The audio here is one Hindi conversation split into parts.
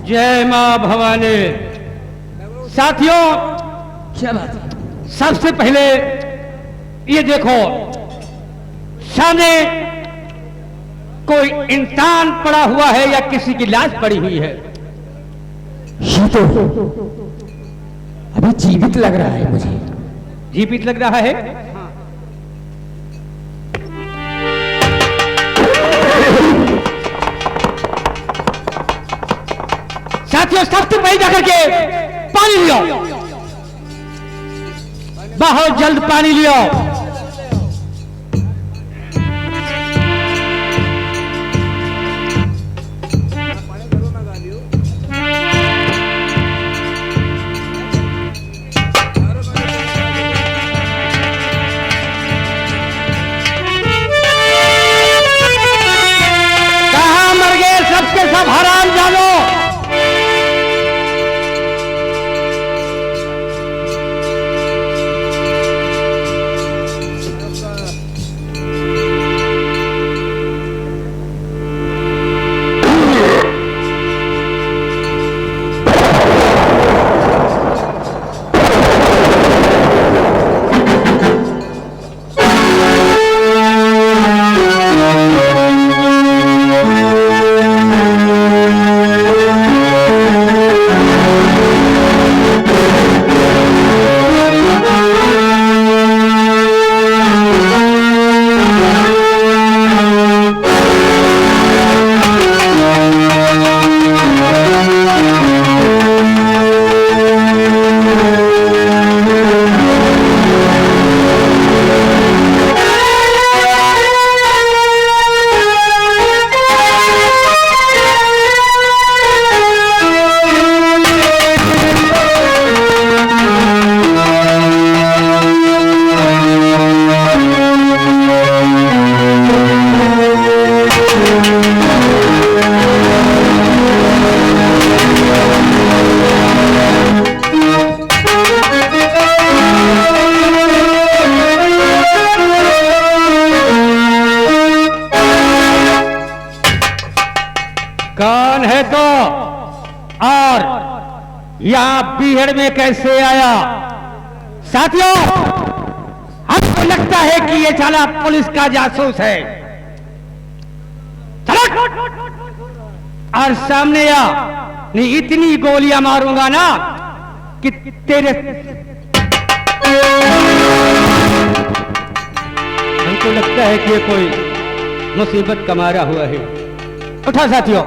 जय मां भवानी। साथियों, क्या बात है? सबसे पहले ये देखो, सामने कोई इंसान पड़ा हुआ है या किसी की लाश पड़ी हुई है? ये तो अभी जीवित लग रहा है मुझे। जीवित लग रहा है? साथियों, सबसे पहले जाकर के पानी लियो, बहुत जल्द पानी लियो। कहां मर गए सबके सब हराम जानो। कौन है तो, और यहां बीहड़ में कैसे आया? साथियों, हमको लगता है कि ये साला पुलिस का जासूस है। चलो और सामने आ, नहीं इतनी गोलियां मारूंगा ना कि तेरे, हमको लगता है कि ये कोई मुसीबत का मारा हुआ है। उठा साथियों।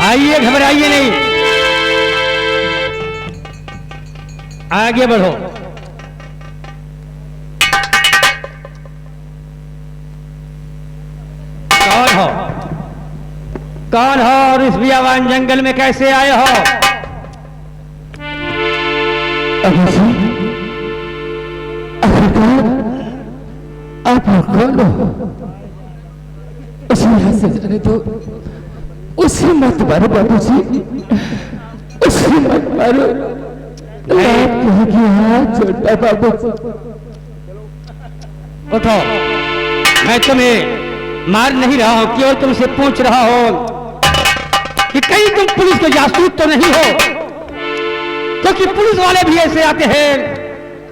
आइए, घबराइए नहीं, आगे बढ़ो। कौन हो? कौन हो और इस बियावान जंगल में कैसे आए हो? आप कौन हो? उसे यहाँ से जाने दो, उसे मत मारो बाबूजी, उसे मत मारो। छोटा बाबू, उठो, मैं तुम्हें मार नहीं रहा हूं, केवल तुमसे पूछ रहा हूं कि कहीं तुम पुलिस के जासूस तो नहीं हो? क्योंकि पुलिस वाले भी ऐसे आते हैं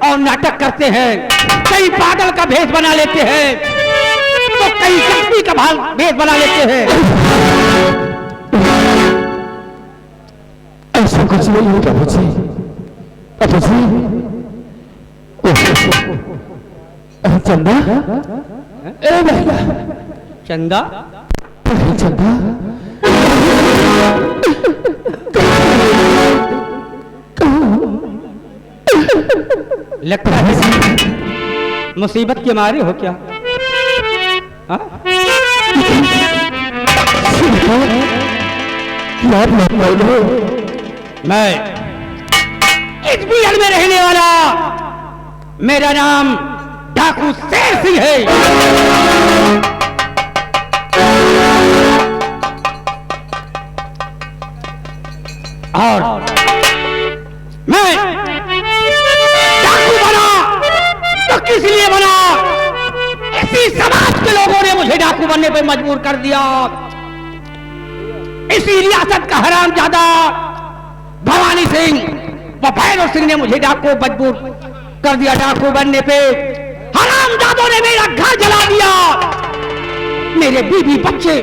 और नाटक करते हैं, कई पागल का भेष बना लेते हैं तो कई शक्ति का भेष बना लेते हैं। ऐसा कुछ नहीं है बाबूजी। बाबूजी, चंदा, ए बेटा, चंदा, चंदा, लगता है मुसीबत के मारे हो क्या? हाँ? मैं इस बिहार में रहने वाला, मेरा नाम डाकू शेर सिंह है। और मैं डाकू बना तो किस लिए बना? इसी समाज के लोगों ने मुझे डाकू बनने पे मजबूर कर दिया। इसी रियासत का हरामजादा भवानी सिंह व भैरव सिंह ने मुझे डाकू मजबूर कर दिया। डाकू बनने पे हरामजादों ने मेरा घर जला दिया। मेरे बीवी बच्चे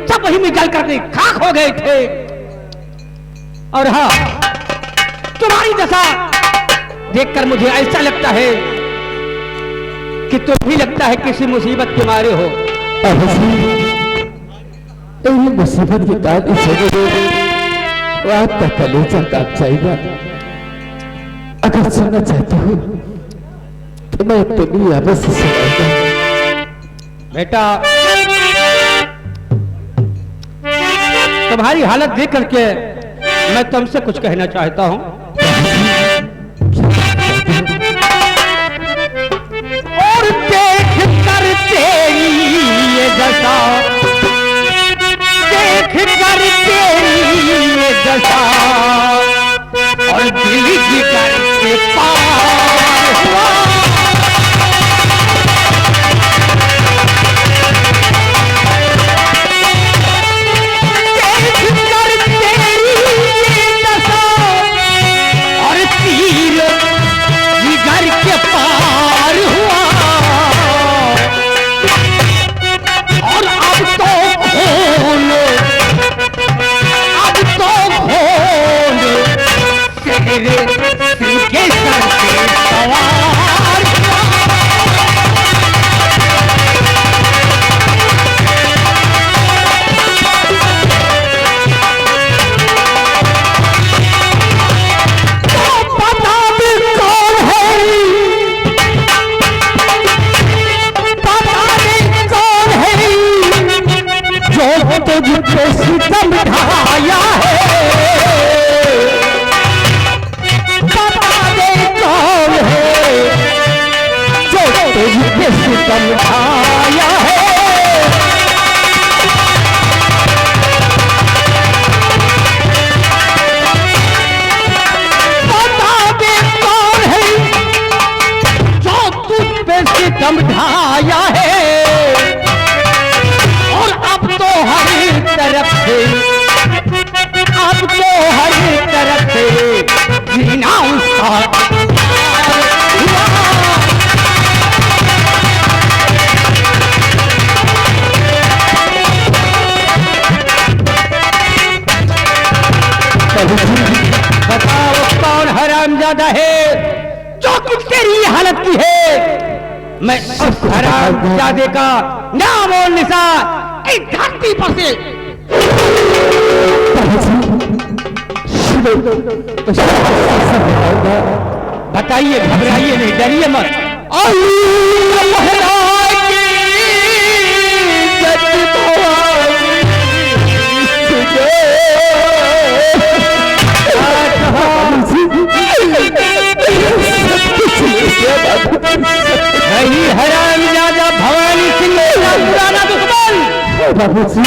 सब वहीं में जल करके खाक हो गए थे। और हाँ, तुम्हारी दशा देखकर मुझे ऐसा लगता है कि तुम भी लगता है किसी मुसीबत के मारे हो। मुसीबत की बात आपका कलेजा काट जाएगा। अगर सुनना चाहते हो तो मैं तुम्हें अवश्य सुनाऊंगा। बेटा, तुम्हारी हालत देख करके मैं तुमसे कुछ कहना चाहता हूं। और देख कर तेरी ये दशा, देख कर तेरी ये दशा, और दिल जिगर के पार हुआ। समझाया है, और अब तो हर तरफ से, अब तो हर तरफ से जीना उसका बताओ कौन हरामजादा है जो कुछ तेरी हालत की है। मैं उस हरामजादे का नाम और निशान इस धरती पर से बताइए, घबराइए नहीं, डरिए मत। हरामजादा भवानी सिंह का पुराना दुश्मन बाबू जी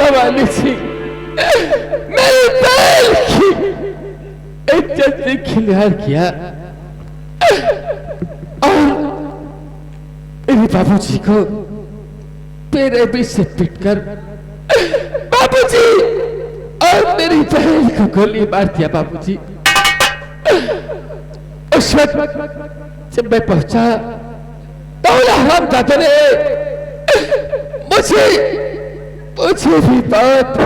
भवानी जी मेरे बैल की इज्जत से खिलवाड़ किया और मेरे बाबूजी को बेरहमी से पीटकर बाबूजी और मेरी बहन को गोली मार दिया। बाबूजी उस वक्त जब मैं पहुंचा मौला हरामजादा ने मुझे भी बात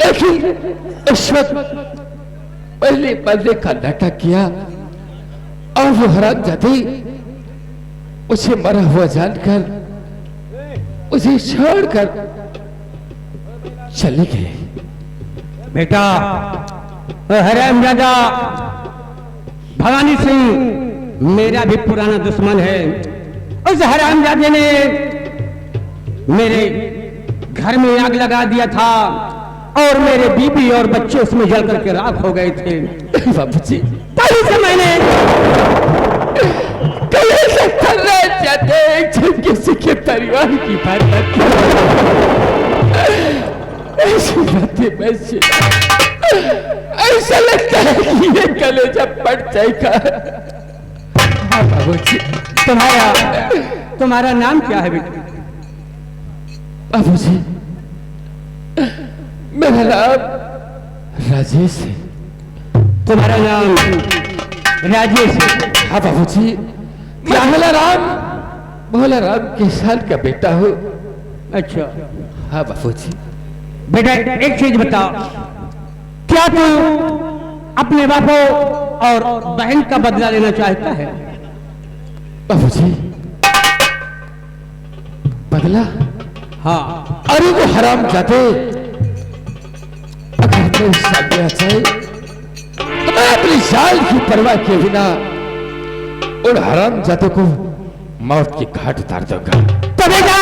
लेकिन उस वक्त पहले मरने का नाटक किया और वो हरामजादी मुझे मरा हुआ जानकर मुझे छोड़कर चले गए। बेटा हरामजादा भवानी सिंह मेरा भी पुराना दुश्मन है। उस हरामजादे ने मेरे घर में आग लगा दिया था और मेरे बीबी और बच्चे उसमें जल करके राख हो गए थे। बाबूजी तभी से मैंने किसी के परिवार की बात ऐसी बातें मैं ऐसा लगता है कि ये कलेजा फट जाएगा। हाँ बाबूजी तुम्हारा नाम क्या है बेटा? बाबूजी मेरा नाम राजेश है। तुम्हारा नाम राजेश है? हाँ बाबूजी भोला राम किसान का बेटा हूँ। अच्छा हाँ बाबूजी। बेटा एक चीज बताओ, क्या तू अपने बापों और बहन का बदला लेना चाहता है? बाबूजी बदला? हाँ। अरे वो हरामजादे अगर मेरे सामने आ जाए तो मैं अपनी जान की परवाह किए बिना उन हरामजादे को मौत की घाट उतार दूंगा। तो बेटा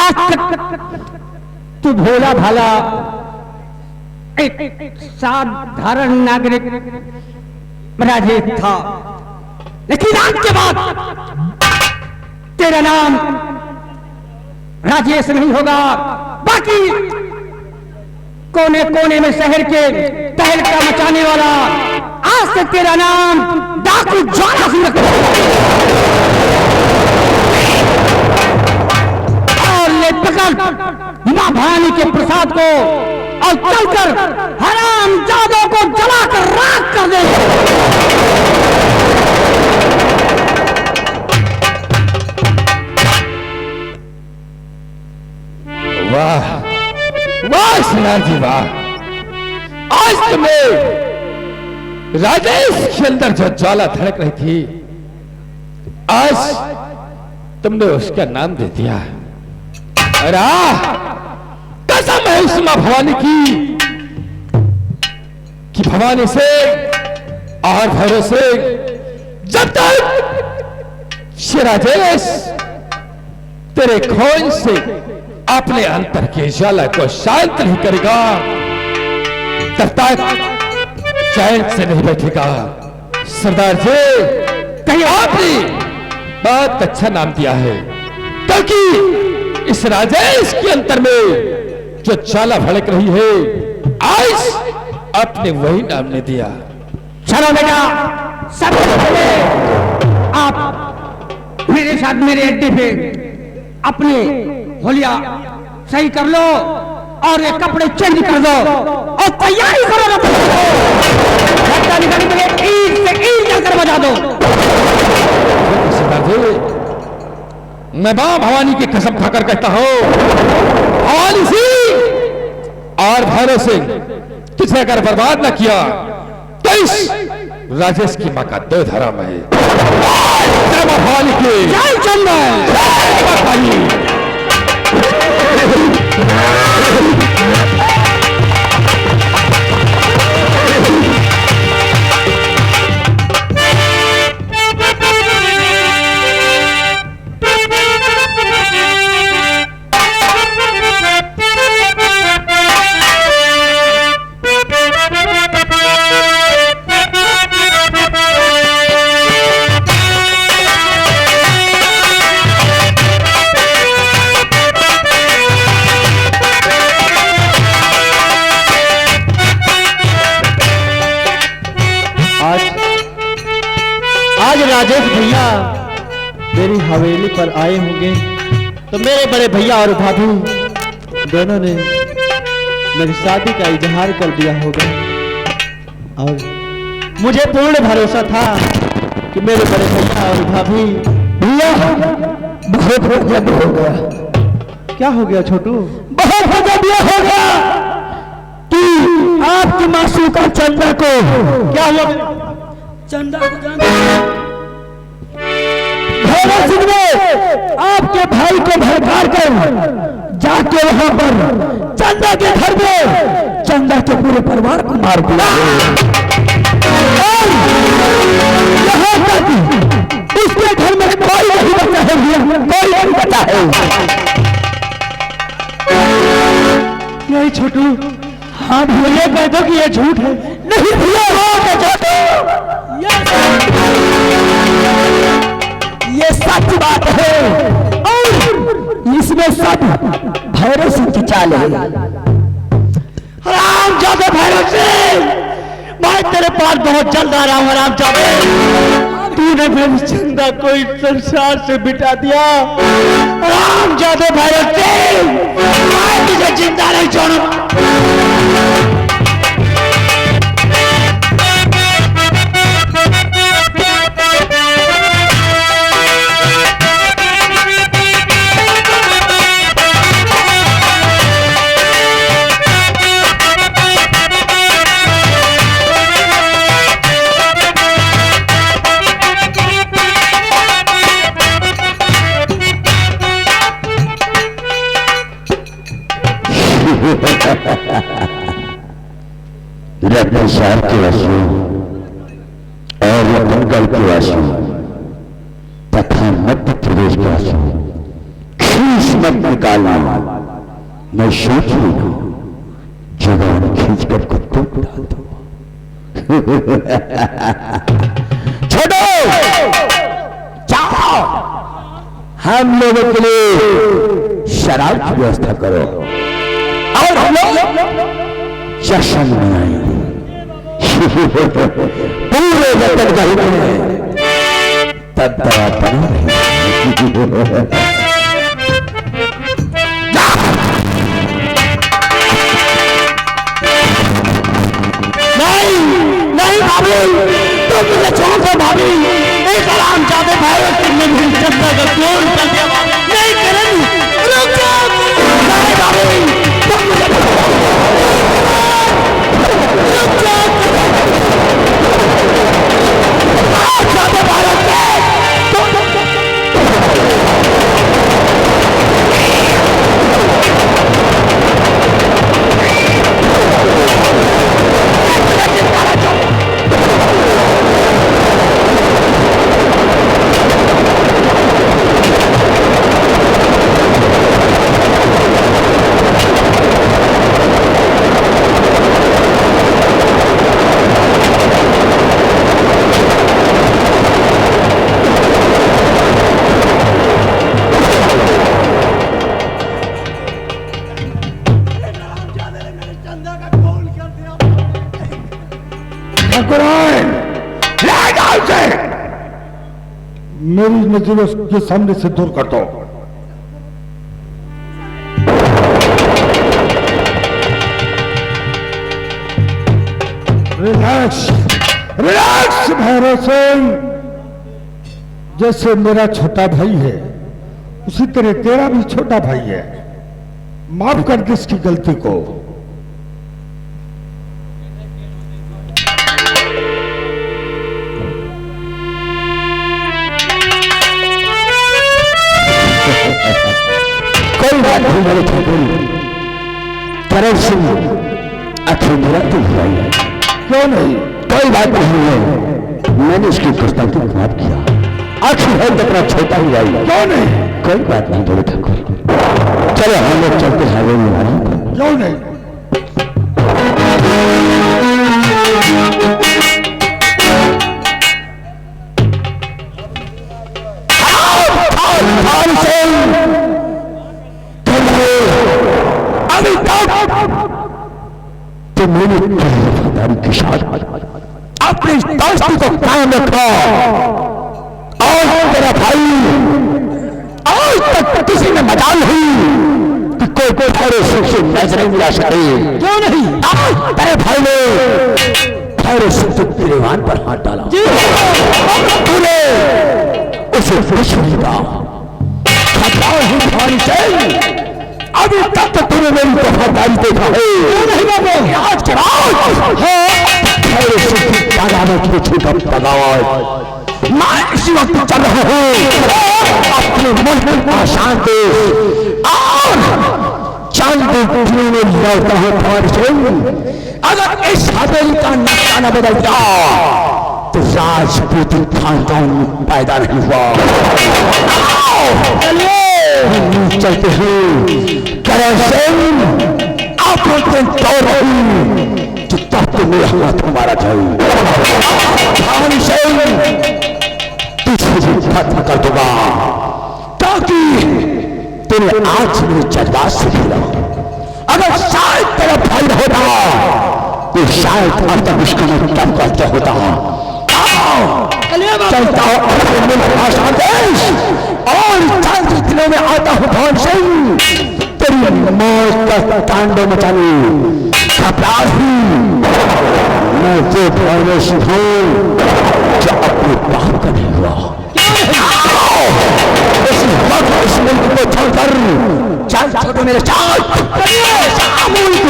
आज तक तू भोला भाला एक साधारण नागरिक राजेश था, लेकिन आज के बाद तेरा नाम राजेश नहीं होगा। बाकी कोने कोने में शहर के तहलका मचाने वाला आज से तेरा नाम डाकू ज्वाला सिंह और ले पकड़ मां भवानी के प्रसाद को और चलकर हराम जादों को जलाकर राख कर दे। वाह वाह सिन्हा जी वाह, आज तुम्हें राजेश के अंदर जो ज्वाला धड़क रही थी आज तुमने उसका नाम दे दिया। अरे कसम है उस मां भवानी की कि भवानी से और भैरव से जब तक श्री राजेश तेरे खून से अपने अंतर के ज्वाला को शांत नहीं करेगा तब तक चैन से नहीं बैठेगा। सरदार जी कहीं आपने बहुत अच्छा नाम दिया है, क्योंकि इस राजेश के अंतर में जो ज्वाला भड़क रही है आज आपने वही नाम ने दिया। चलो बेटा सबसे पहले आप मेरे साथ मेरे अड्डे पे अपने होलिया सही कर लो और ये कपड़े चेंज कर दो और तैयारी करो ना निकालने के लिए ईद से ईद जलकर बजा दो। सरदार जी मैं मां भवानी की कसम खाकर कहता हूं भवानी सिंह और भैरव सिंह तुझे अगर बर्बाद न किया तो इस राजेश की मां का दो धर्म है। जय मां भवानी की जय चंदन जय मां भवानी। राजेश भैया मेरी हवेली पर आए होंगे तो मेरे बड़े भैया और भाभी दोनों ने मेरी शादी का इजहार कर दिया होगा और मुझे पूर्ण भरोसा था कि मेरे बड़े भैया और भाभी भैया बहुत गजब हो गया। क्या हो गया छोटू? बहुत गजब ये हो गया कि आपकी मासूका चंदा को क्या हुआ? चंदा को भैरव सिंह ने आपके भाई को भड़का कर जाके वहां पर चंदा के घर में चंदा के पूरे परिवार को मार दिया और यहाँ तक उसके घर में कोई नहीं बचा है भैया, कोई नहीं बचा है। नहीं छोटू, हाँ भैया कह दो कि ये झूठ है। नहीं भैया ये सच बात है और इसमें सब भैरव सिंह की चाल है। राम जादे भैरव सिंह, मैं तेरे पास बहुत जल्द आ रहा हूँ। राम जादे, तूने मेरी चंदा को इस संसार से बिटा दिया। राम जादे भैरव सिंह, मैं तुझे जिंदा नहीं छोड़ूंगा। रत्न शहर के वासियों और रतनगढ़ के वासियों तथा मध्य प्रदेश के वासियों, खींच मत निकालना, मैं सोच रही हूं जुबान खींच कर कुत्तों को डाल दो। छोड़ो, जाओ, हम लोगों के लिए शराब की व्यवस्था करो और हम लोग जश्न मनाएंगे पूरे रतनगढ़ में। तब दवा बना नहीं नहीं भाभी, तुम मुझे छोड़ दो भाभी। एक राम जादे भैरव सिंह ने मेरी चंदा का खून कर दिया। नहीं करेंगे, रुक जाओ। नहीं भाभी, तुम मुझे रुक जाओ। राम जादे भैरव सिंह, मेरी नजरों के सामने से दूर कर दो। रिलैक्स रिलैक्स भैरव सिंह, जैसे मेरा छोटा भाई है उसी तरह तेरा भी छोटा भाई है। माफ कर दे इसकी गलती को। कोई बात नहीं मेरे ठाकुर, भैरव सिंह आखिर मेरा तो भाई है। क्यों नहीं? कोई बात नहीं है, मैंने इसकी पुस्तक को माफ किया। आखिर है तो अपना छोटा ही भाई। क्यों नहीं? कोई बात नहीं मेरे ठाकुर, चलो हम लोग चलते हैं हवेली में। क्यों नहीं? तो मेरी वफादारी के साथ अपनी दोस्ती को कायम रखो किसी में मजाल नहीं कि कोई खैर सुख से नजर मिला सके। क्यों नहीं? तेरे भाई ने खैर सुख गिरवान पर हाथ डाला, तूने उसे विश्व का अभी तक तो तूने मेरी वफादारी देखा है। नहीं बाबू, आज के बाद खैर सुख की दादावत में छूटा बगावत मैं इसी वक्त चल रहा हूँ अपने मुल्क में आशान देश और चांद में लौटा हूँ फौज से। अगर इस हवेली का नक्शा न बदल गया तो राजपूती खानदान में पैदा नहीं हुआ। चलते हैं आप लोग दौड़ रही जो तख्त में हाथ हमारा जाए तुझे खत्म कर दूंगा ताकि तूने आज मेरे जज्बात से खेला। अगर शायद तेरा भाई होता तो शायद अब तक उसका मैं कम करता होता। चलता हूं अपने मुल्क आशान देश और चंद दिनों में आता हूं भवन सिंह तेरी मौत का तांडव मचाने। मैं जो भवन सिंह हूं जो अपने बाप का नहीं हुआ। इस वक्त इस मुल्क को छोड़कर चल छोड़ो मेरे साथ मुल्क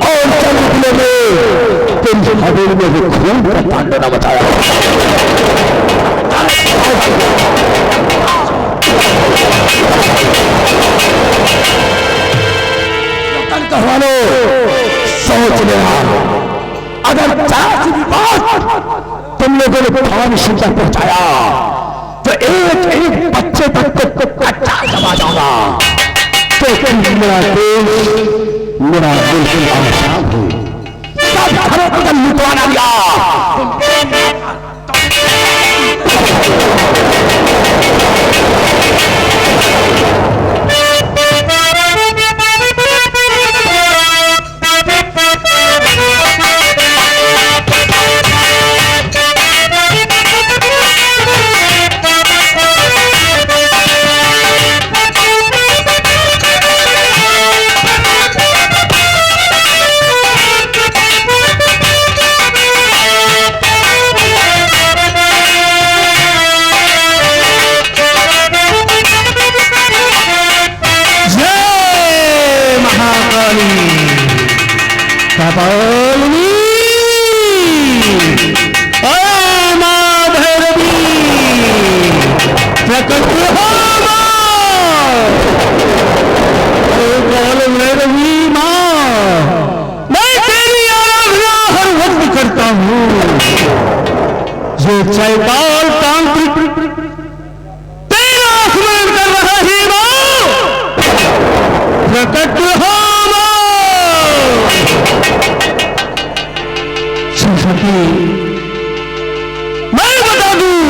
और चंद दिनों में तेरी हवेली में भी खून का तांडव न मचाया। कहवानो सोच लेना अगर चार की बात तुम लोगों ने भवन सिंह तक पहुंचाया तो एक एक बच्चे तक को कच्चा दबा जाऊंगा। तो मेरा देश मेरा बिल्कुल आसान हो सब घरों को लुटवाना दिया। चैताल तांत्रिक तेरा स्मरण कर रहा ही प्रकट हो सरस्वती। मैं बता दूं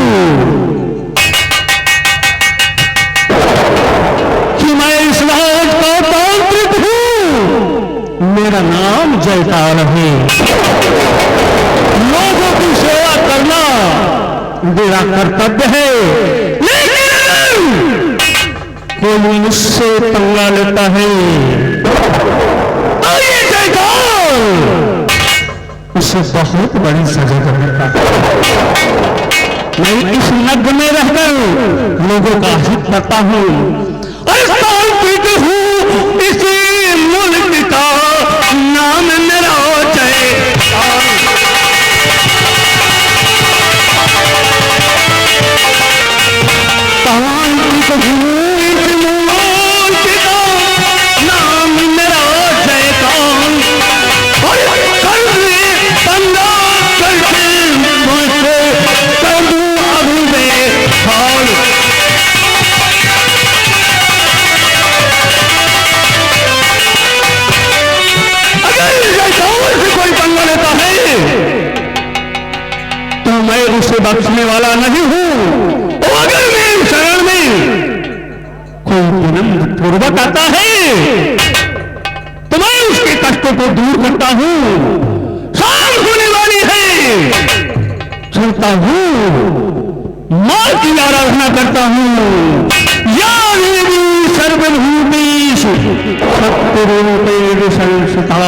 कि मैं इस राज का तांत्रिक हूं। मेरा नाम जयताल है। लोगों की सेवा करना मेरा कर्तव्य है, लेकिन कोई मुझसे पंगा लेता है और ये जयकाल उसे बहुत बड़ी सजा करता है। मैं इस नग्न में रहकर लोगों का हित करता हूँ और तांत्रिक हूँ। इसी मुल्क का नाम मेरा जयकाल। नाम मेरा जयकाल और पंगा करके मुझसे करूं अब मैं हाल। अगर जयकाल से कोई पंगा लेता है तो मैं उसे बख्शने वाला नहीं हूं। और अगर मेरे शरण में कोई विनम्र पूर्वक आता है तो मैं उसके कष्टों को दूर करता हूं। शाम होने वाली है, चलता हूं, मां की आराधना करता हूं। या देवी शत्रुरूपेण संस्थिता।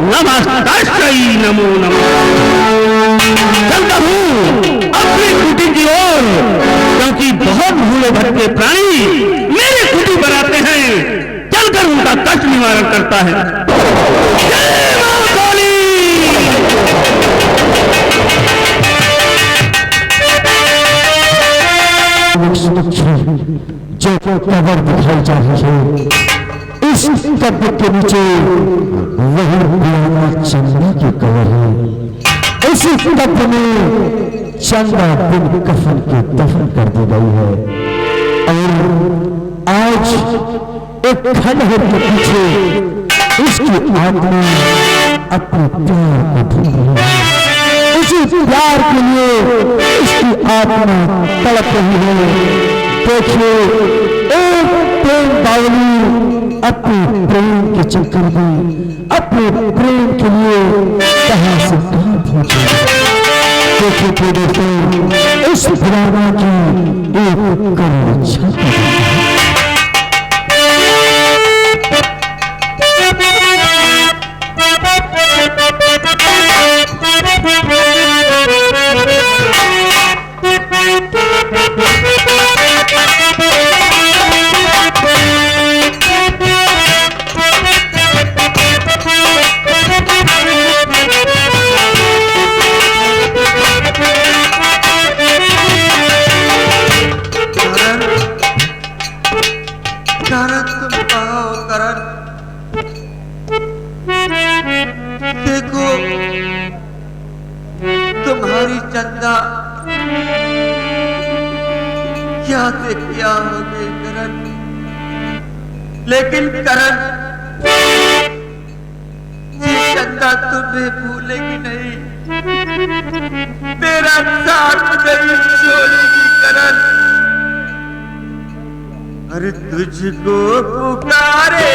नमस्ताश्रय नमो नमः। चलता हूँ अपनी कुटी की ओर, क्योंकि बहुत भूले भटके प्राणी मेरे कुटी पर आते हैं, चलकर उनका कष्ट निवारण करता है। जय मां काली। जो कबर दिखाई जा रही है, इस कब्र के नीचे वही पुराना चंदा की कबर है। इसी कब्र में चंदा बिन कफन के दफन कर दी गई है और आज एक खंडहर के पीछे इसकी आत्मा अपने प्यार को ढूंढ रही है। इसी प्यार के लिए इसकी आत्मा तड़प रही है। देखिए, एक प्रेम बावली अपने प्रेम के चक्कर में अपने प्रेम के लिए कहां से कहां पहुंचे। देखिए तो दोस्तों, इस पुराना की एक करोड़ छाती देखो तुम्हारी चंदा क्या से क्या हो गई करण, लेकिन करण ये चंदा तुम्हें भूलेगी नहीं, तेरा साथ नहीं छोड़ेगी करण। अरे तुझको पुकारे